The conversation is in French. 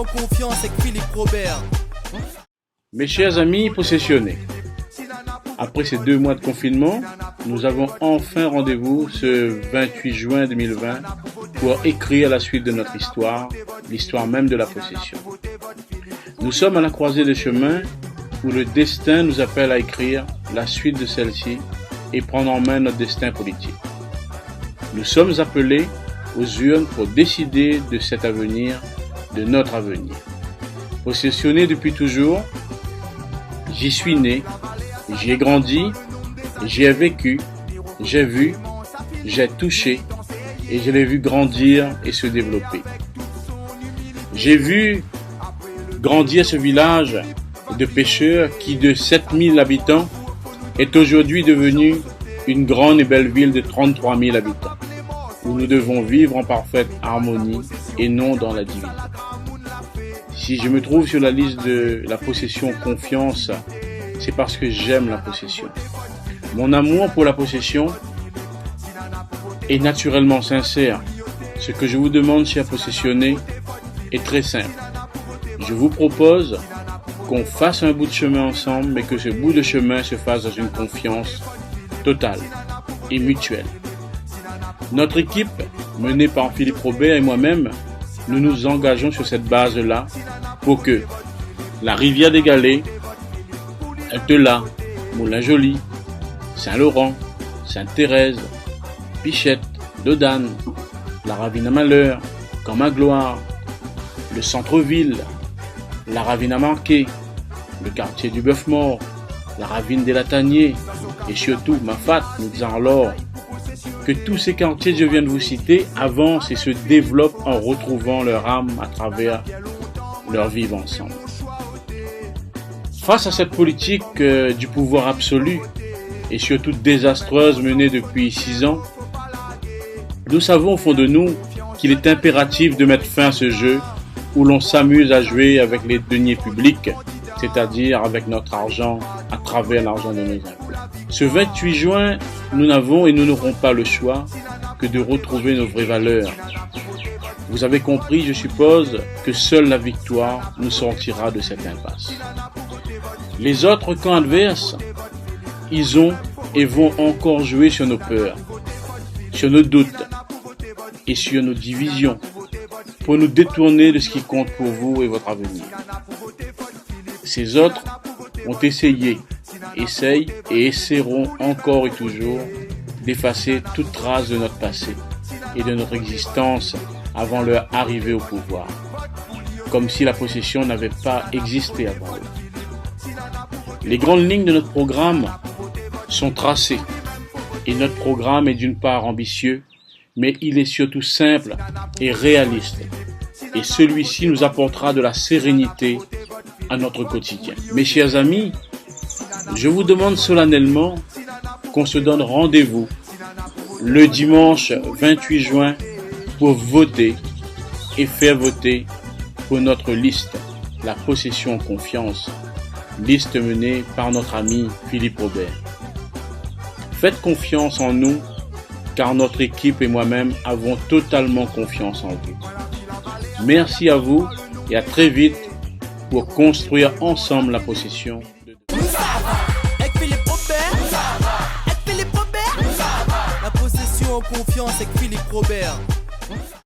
en confiance avec Philippe Robert. Mes chers amis possessionnés, après ces 2 mois de confinement, nous avons enfin rendez-vous ce 28 juin 2020 pour écrire la suite de notre histoire, l'histoire même de la possession. Nous sommes à la croisée des chemins où le destin nous appelle à écrire la suite de celle-ci et prendre en main notre destin politique. Nous sommes appelés aux urnes pour décider de cet avenir, de notre avenir. Possessionné depuis toujours, j'y suis né, j'y ai grandi, j'y ai vécu, j'ai vu, j'ai touché et je l'ai vu grandir et se développer. J'ai vu grandir ce village de pêcheurs qui, de 7000 habitants, est aujourd'hui devenu une grande et belle ville de 33 000 habitants, où nous devons vivre en parfaite harmonie et non dans la division. Si je me trouve sur la liste de la possession confiance, c'est parce que j'aime la possession. Mon amour pour la possession est naturellement sincère. Ce que je vous demande, chers possessionnés, est très simple. Je vous propose qu'on fasse un bout de chemin ensemble, mais que ce bout de chemin se fasse dans une confiance totale et mutuelle. Notre équipe, menée par Philippe Robert et moi-même, nous nous engageons sur cette base-là pour que la rivière des Galets, Altela, Moulin-Joli, Saint-Laurent, Sainte-Thérèse, Pichette, Dodane, la Ravine à Malheur, Camp-Magloire, le centre-ville, la Ravine à Manqué, le quartier du Bœuf-Mort, la Ravine des Lataniers et surtout Mafat, nous disons alors que tous ces quartiers que je viens de vous citer avancent et se développent en retrouvant leur âme à travers leur vivre ensemble. Face à cette politique du pouvoir absolu et surtout désastreuse menée depuis 6 ans, nous savons au fond de nous qu'il est impératif de mettre fin à ce jeu où l'on s'amuse à jouer avec les deniers publics, c'est-à-dire avec notre argent à travers l'argent de nos impôts. Ce 28 juin, nous n'avons et nous n'aurons pas le choix que de retrouver nos vraies valeurs. Vous avez compris, je suppose, que seule la victoire nous sortira de cette impasse. Les autres camps adverses, ils ont et vont encore jouer sur nos peurs, sur nos doutes et sur nos divisions, pour nous détourner de ce qui compte pour vous et votre avenir. Ces autres ont essayé, essayent et essaieront encore et toujours d'effacer toute trace de notre passé et de notre existence avant leur arrivée au pouvoir, comme si la possession n'avait pas existé avant eux. Les grandes lignes de notre programme sont tracées et notre programme est d'une part ambitieux, mais il est surtout simple et réaliste. Et celui-ci nous apportera de la sérénité à notre quotidien. Mes chers amis, je vous demande solennellement qu'on se donne rendez-vous le dimanche 28 juin pour voter et faire voter pour notre liste, la possession en confiance, liste menée par notre ami Philippe Robert. Faites confiance en nous, car notre équipe et moi-même avons totalement confiance en vous. Merci à vous et à très vite pour construire ensemble la possession. Avec Philippe Robert. La possession en confiance avec Philippe Robert.